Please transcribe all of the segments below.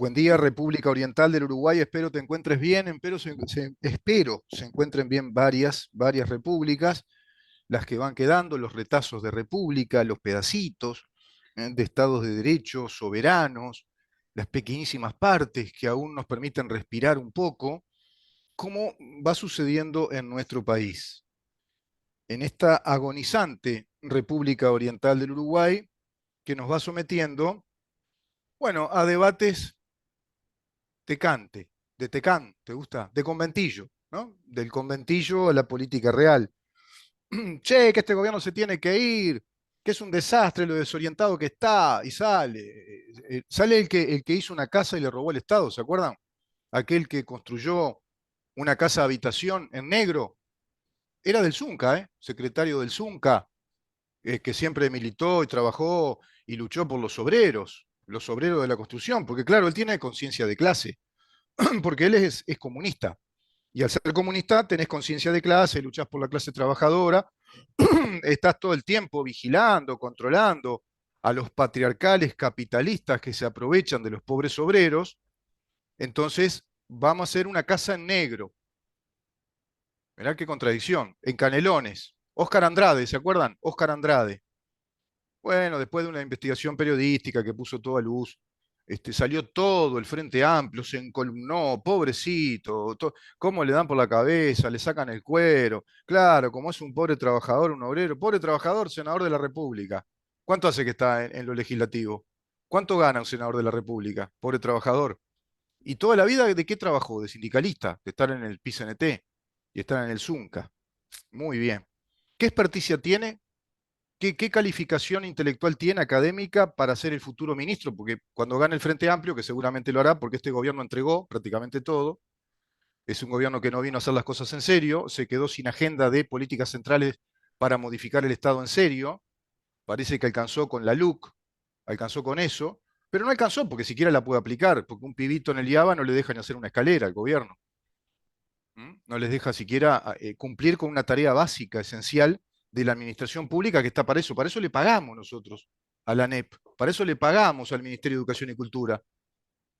Buen día, República Oriental del Uruguay. Espero te encuentres bien. Espero se encuentren bien varias repúblicas, las que van quedando, los retazos de república, los pedacitos de estados de derecho soberanos, las pequeñísimas partes que aún nos permiten respirar un poco, como va sucediendo en nuestro país, en esta agonizante República Oriental del Uruguay, que nos va sometiendo, bueno, a debates tecante, de tecán, ¿te gusta? De conventillo, ¿no? Del conventillo a la política real. Che, que este gobierno se tiene que ir, que es un desastre lo desorientado que está, y sale. Sale el que hizo una casa y le robó el Estado, ¿se acuerdan? Aquel que construyó una casa habitación en negro, era del Zunca, ¿eh? Secretario del Zunca, que siempre militó y trabajó y luchó por los obreros de la construcción, porque claro, él tiene conciencia de clase, porque él es comunista. Y al ser comunista tenés conciencia de clase, luchás por la clase trabajadora, estás todo el tiempo vigilando, controlando a los patriarcales capitalistas que se aprovechan de los pobres obreros. Entonces vamos a hacer una casa en negro. Mirá qué contradicción. En Canelones. Óscar Andrade, ¿se acuerdan? Óscar Andrade. Bueno, después de una investigación periodística que puso toda luz, salió todo el Frente Amplio, se encolumnó, pobrecito, cómo le dan por la cabeza, le sacan el cuero. Claro, como es un pobre trabajador, un obrero, pobre trabajador, senador de la República. ¿Cuánto hace que está en lo legislativo? ¿Cuánto gana un senador de la República? Pobre trabajador. ¿Y toda la vida de qué trabajó? De sindicalista, de estar en el PICNT y estar en el Zunca. Muy bien. ¿Qué experticia tiene? ¿Qué calificación intelectual tiene académica para ser el futuro ministro? Porque cuando gane el Frente Amplio, que seguramente lo hará porque este gobierno entregó prácticamente todo, es un gobierno que no vino a hacer las cosas en serio, se quedó sin agenda de políticas centrales para modificar el Estado en serio, parece que alcanzó con la LUC, alcanzó con eso, pero no alcanzó porque siquiera la puede aplicar, porque un pibito en el IABA no le deja ni hacer una escalera al gobierno. No les deja siquiera cumplir con una tarea básica, esencial de la administración pública que está para eso le pagamos nosotros a la ANEP, para eso le pagamos al Ministerio de Educación y Cultura,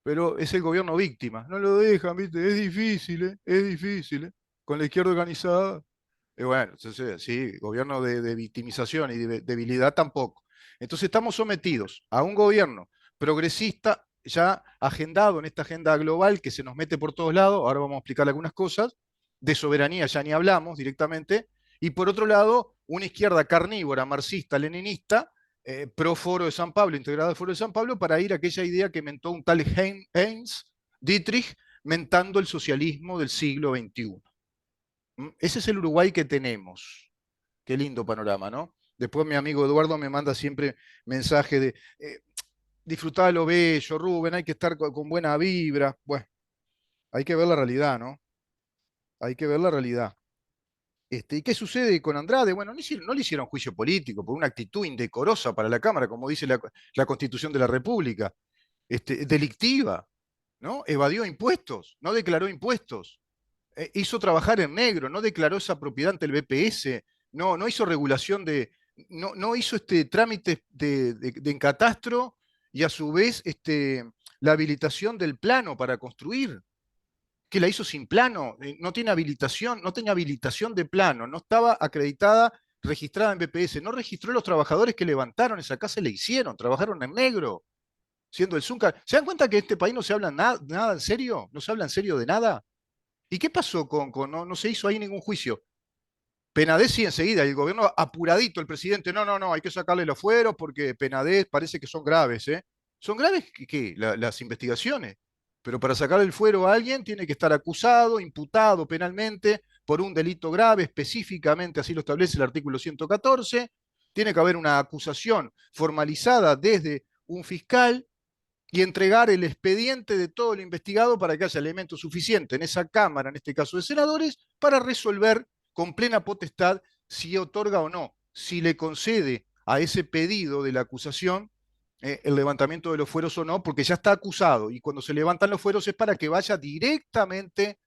pero es el gobierno víctima, no lo dejan, ¿viste? Es difícil, ¿eh? Es difícil, ¿eh? Con la izquierda organizada. Y bueno, entonces, sí, gobierno de victimización y de debilidad tampoco. Entonces estamos sometidos a un gobierno progresista ya agendado en esta agenda global que se nos mete por todos lados, ahora vamos a explicar algunas cosas, de soberanía ya ni hablamos directamente, y por otro lado, una izquierda carnívora, marxista, leninista, pro Foro de San Pablo, integrada al Foro de San Pablo, para ir a aquella idea que mentó un tal Heinz Dietrich, mentando el socialismo del siglo XXI. Ese es el Uruguay que tenemos. Qué lindo panorama, ¿no? Después mi amigo Eduardo me manda siempre mensaje de disfrutar lo bello, Rubén, hay que estar con buena vibra. Bueno, hay que ver la realidad, ¿no? Hay que ver la realidad. ¿Y qué sucede con Andrade? Bueno, no le hicieron juicio político por una actitud indecorosa para la Cámara, como dice la Constitución de la República, delictiva, ¿no? Evadió impuestos, no declaró impuestos, hizo trabajar en negro, no declaró esa propiedad ante el BPS, no hizo regulación no hizo trámites en catastro y a su vez la habilitación del plano para construir, que la hizo sin plano, no tiene habilitación, no tenía habilitación de plano, no estaba acreditada, registrada en BPS, no registró los trabajadores que levantaron esa casa y le hicieron, trabajaron en negro, siendo el Zunca. ¿Se dan cuenta que en este país no se habla nada en serio? ¿No se habla en serio de nada? ¿Y qué pasó no se hizo ahí ningún juicio? Penadez sí enseguida, y el gobierno apuradito, el presidente, no, hay que sacarle los fueros porque Penadez parece que son graves, ¿eh? ¿Son graves qué? Las investigaciones. Pero para sacarle el fuero a alguien tiene que estar acusado, imputado penalmente por un delito grave, específicamente así lo establece el artículo 114. Tiene que haber una acusación formalizada desde un fiscal y entregar el expediente de todo lo investigado para que haya elementos suficientes en esa Cámara, en este caso de senadores, para resolver con plena potestad si otorga o no, si le concede a ese pedido de la acusación el levantamiento de los fueros o no, porque ya está acusado y cuando se levantan los fueros es para que vaya directamente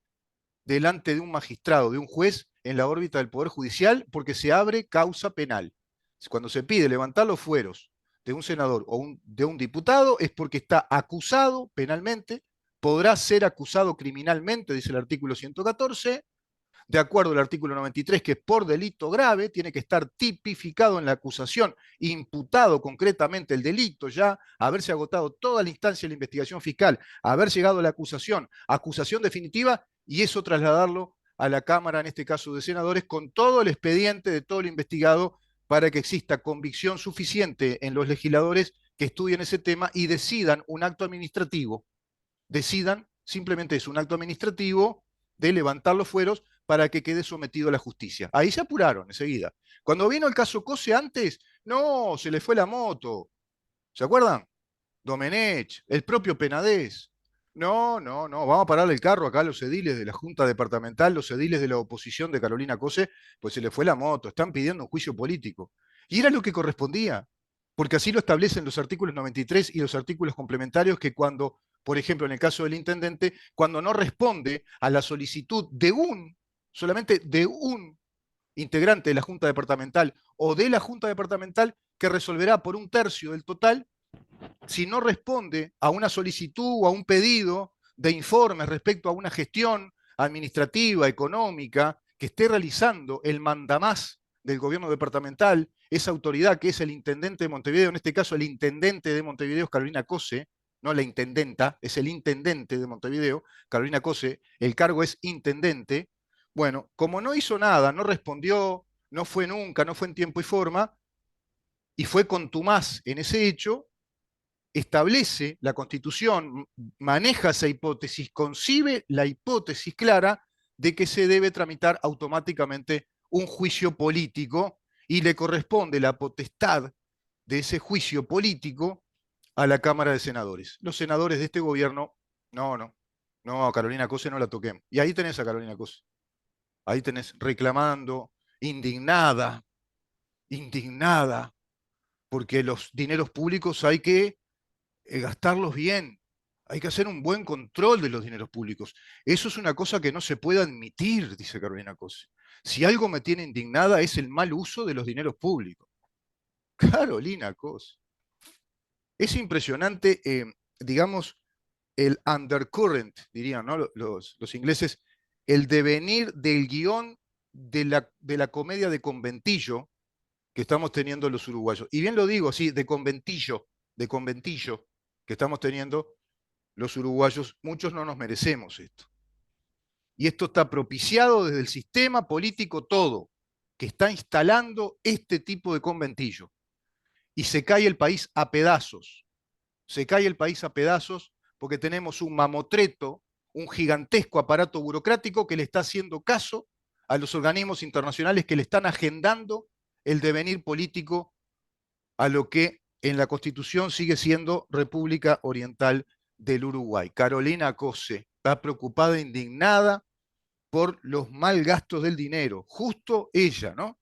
delante de un magistrado, de un juez en la órbita del Poder Judicial, porque se abre causa penal. Cuando se pide levantar los fueros de un senador o de un diputado es porque está acusado penalmente, podrá ser acusado criminalmente, dice el artículo 114, de acuerdo al artículo 93, que por delito grave tiene que estar tipificado en la acusación, imputado concretamente el delito ya, haberse agotado toda la instancia de la investigación fiscal, haber llegado a la acusación, acusación definitiva, y eso trasladarlo a la Cámara, en este caso de senadores, con todo el expediente de todo lo investigado para que exista convicción suficiente en los legisladores que estudien ese tema y decidan un acto administrativo. Decidan simplemente es un acto administrativo de levantar los fueros para que quede sometido a la justicia. Ahí se apuraron enseguida. Cuando vino el caso Cose antes, no, se le fue la moto. ¿Se acuerdan? Domenech, el propio Penadez. No, no, no, vamos a pararle el carro acá a los ediles de la Junta Departamental, los ediles de la oposición de Carolina Cose, pues se le fue la moto, están pidiendo un juicio político. Y era lo que correspondía, porque así lo establecen los artículos 93 y los artículos complementarios que cuando, por ejemplo, en el caso del intendente, cuando no responde a la solicitud de solamente de un integrante de la Junta Departamental o de la Junta Departamental, que resolverá por un tercio del total, si no responde a una solicitud o a un pedido de informes respecto a una gestión administrativa, económica, que esté realizando el mandamás del gobierno departamental, esa autoridad que es el intendente de Montevideo, en este caso el intendente de Montevideo es Carolina Cose, no la intendenta, es el intendente de Montevideo, Carolina Cose, el cargo es intendente. Bueno, como no hizo nada, no respondió, no fue nunca, no fue en tiempo y forma, y fue contumaz en ese hecho, establece la Constitución, maneja esa hipótesis, concibe la hipótesis clara de que se debe tramitar automáticamente un juicio político y le corresponde la potestad de ese juicio político a la Cámara de Senadores. Los senadores de este gobierno, no, no, no, a Carolina Cose no la toquemos. Y ahí tenés a Carolina Cose, ahí tenés reclamando, indignada, indignada, porque los dineros públicos hay que gastarlos bien. Hay que hacer un buen control de los dineros públicos. Eso es una cosa que no se puede admitir, dice Carolina Cose. Si algo me tiene indignada es el mal uso de los dineros públicos. Carolina Cose. Es impresionante, digamos, el undercurrent, dirían, ¿no? Los ingleses, el devenir del guión de la comedia de conventillo que estamos teniendo los uruguayos. Y bien lo digo, sí, de conventillo que estamos teniendo los uruguayos, muchos no nos merecemos esto. Y esto está propiciado desde el sistema político todo, que está instalando este tipo de conventillo. Y se cae el país a pedazos. Se cae el país a pedazos porque tenemos un mamotreto, un gigantesco aparato burocrático que le está haciendo caso a los organismos internacionales que le están agendando el devenir político a lo que en la Constitución sigue siendo República Oriental del Uruguay. Carolina Cose está preocupada e indignada por los mal gastos del dinero. Justo ella, ¿no?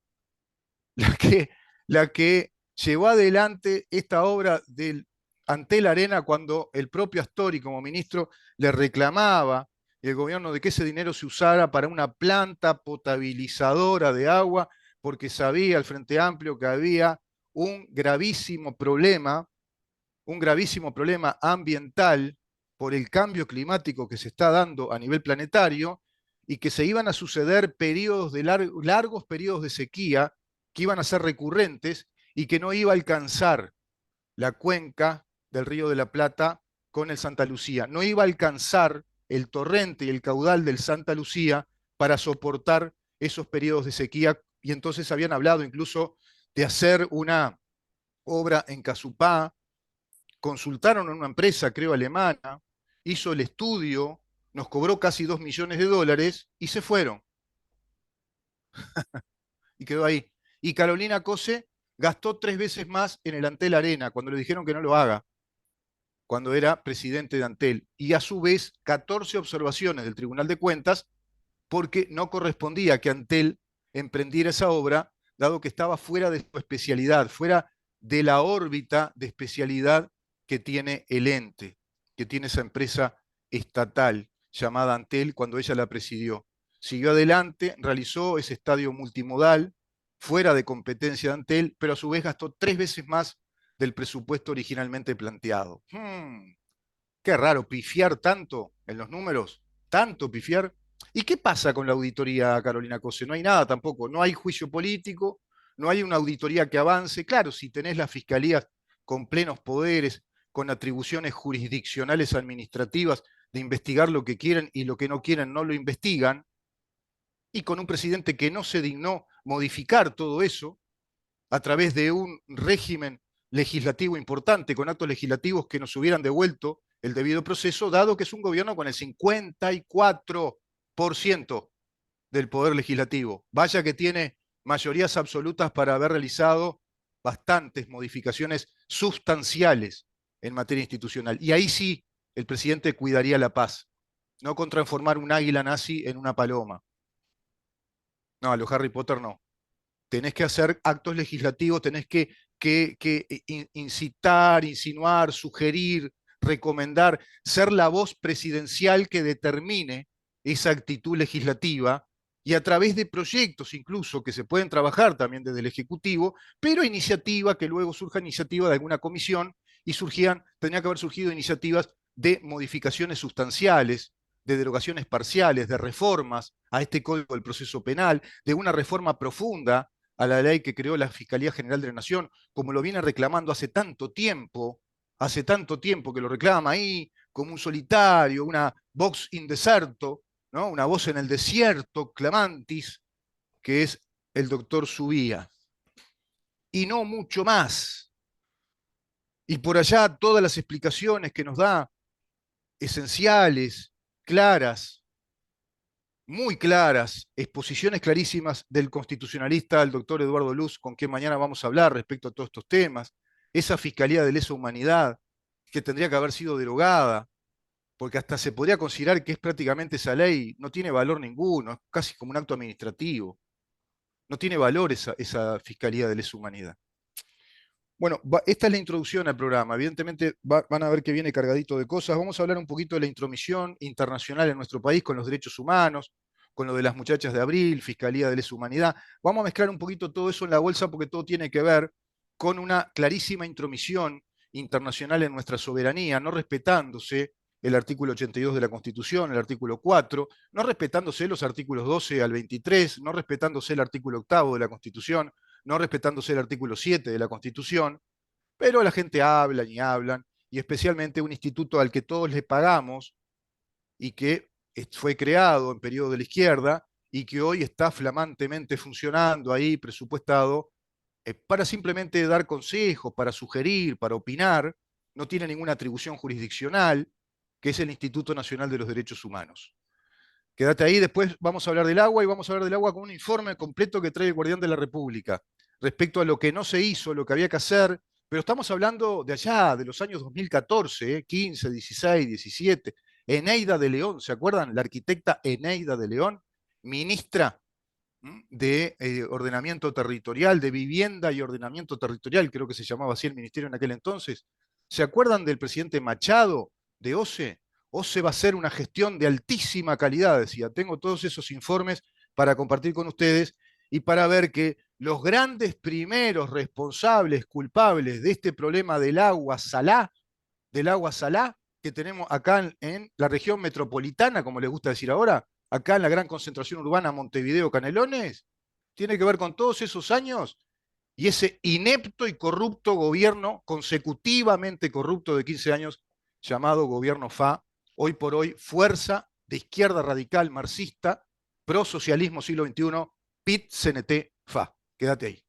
La que, la que llevó adelante esta obra del Antel Arena cuando el propio Astori como ministro le reclamaba el gobierno de que ese dinero se usara para una planta potabilizadora de agua, porque sabía el Frente Amplio que había un gravísimo problema ambiental por el cambio climático que se está dando a nivel planetario y que se iban a suceder periodos de largos periodos de sequía que iban a ser recurrentes y que no iba a alcanzar la cuenca del Río de la Plata con el Santa Lucía. No iba a alcanzar el torrente y el caudal del Santa Lucía para soportar esos periodos de sequía y entonces habían hablado incluso de hacer una obra en Casupá, consultaron a una empresa, creo, alemana, hizo el estudio, nos cobró casi 2 millones de dólares y se fueron. Y quedó ahí. Y Carolina Cose gastó 3 veces más en el Antel Arena cuando le dijeron que no lo haga, cuando era presidente de Antel. Y a su vez, 14 observaciones del Tribunal de Cuentas porque no correspondía que Antel emprendiera esa obra, dado que estaba fuera de su especialidad, fuera de la órbita de especialidad que tiene el ente, que tiene esa empresa estatal llamada Antel cuando ella la presidió. Siguió adelante, realizó ese estadio multimodal fuera de competencia de Antel, pero a su vez gastó 3 veces más del presupuesto originalmente planteado. Qué raro, pifiar tanto en los números, tanto pifiar. ¿Y qué pasa con la auditoría, Carolina Cose? No hay nada tampoco, no hay juicio político, no hay una auditoría que avance. Claro, si tenés las fiscalías con plenos poderes, con atribuciones jurisdiccionales administrativas de investigar lo que quieren y lo que no quieren no lo investigan, y con un presidente que no se dignó modificar todo eso a través de un régimen legislativo importante, con actos legislativos que nos hubieran devuelto el debido proceso, dado que es un gobierno con el 54% del poder legislativo. Vaya que tiene mayorías absolutas para haber realizado bastantes modificaciones sustanciales en materia institucional. Y ahí sí el presidente cuidaría la paz, no con transformar un águila nazi en una paloma. No, a los Harry Potter no. Tenés que hacer actos legislativos, tenés que incitar, insinuar, sugerir, recomendar, ser la voz presidencial que determine esa actitud legislativa y a través de proyectos incluso que se pueden trabajar también desde el Ejecutivo, pero iniciativa, que luego surja iniciativa de alguna comisión y tendría que haber surgido iniciativas de modificaciones sustanciales, de derogaciones parciales, de reformas a este Código del Proceso Penal, de una reforma profunda a la ley que creó la Fiscalía General de la Nación, como lo viene reclamando hace tanto tiempo que lo reclama ahí, como un solitario, una vox in deserto, ¿no? Una voz en el desierto, clamantis, que es el doctor Subía. Y no mucho más. Y por allá todas las explicaciones que nos da, esenciales, claras, muy claras, exposiciones clarísimas del constitucionalista, el doctor Eduardo Luz, con quien mañana vamos a hablar respecto a todos estos temas, esa Fiscalía de Lesa Humanidad, que tendría que haber sido derogada, porque hasta se podría considerar que es prácticamente esa ley, no tiene valor ninguno, es casi como un acto administrativo, no tiene valor esa Fiscalía de Lesa Humanidad. Bueno, esta es la introducción al programa. Evidentemente van a ver que viene cargadito de cosas. Vamos a hablar un poquito de la intromisión internacional en nuestro país con los derechos humanos, con lo de las muchachas de abril, Fiscalía de Lesa Humanidad. Vamos a mezclar un poquito todo eso en la bolsa porque todo tiene que ver con una clarísima intromisión internacional en nuestra soberanía, no respetándose el artículo 82 de la Constitución, el artículo 4, no respetándose los artículos 12 al 23, no respetándose el artículo 8 de la Constitución, no respetándose el artículo 7 de la Constitución, pero la gente habla y hablan, y especialmente un instituto al que todos le pagamos y que fue creado en periodo de la izquierda y que hoy está flamantemente funcionando ahí, presupuestado, para simplemente dar consejos, para sugerir, para opinar, no tiene ninguna atribución jurisdiccional, que es el Instituto Nacional de los Derechos Humanos. Quédate ahí, después vamos a hablar del agua y vamos a hablar del agua con un informe completo que trae el Guardián de la República respecto a lo que no se hizo, lo que había que hacer, pero estamos hablando de allá, de los años 2014, 15, 16, 17. Eneida de León, ¿se acuerdan? La arquitecta Eneida de León, ministra de Ordenamiento Territorial, de Vivienda y Ordenamiento Territorial, creo que se llamaba así el ministerio en aquel entonces. ¿Se acuerdan del presidente Machado de OCE? OCE va a ser una gestión de altísima calidad, decía. Tengo todos esos informes para compartir con ustedes y para ver que los grandes primeros responsables, culpables de este problema del agua salá que tenemos acá en la región metropolitana, como les gusta decir ahora, acá en la gran concentración urbana Montevideo-Canelones, tiene que ver con todos esos años y ese inepto y corrupto gobierno, consecutivamente corrupto de 15 años, llamado gobierno FA, hoy por hoy fuerza de izquierda radical marxista, pro socialismo siglo XXI, PIT-CNT-FA. Quédate ahí.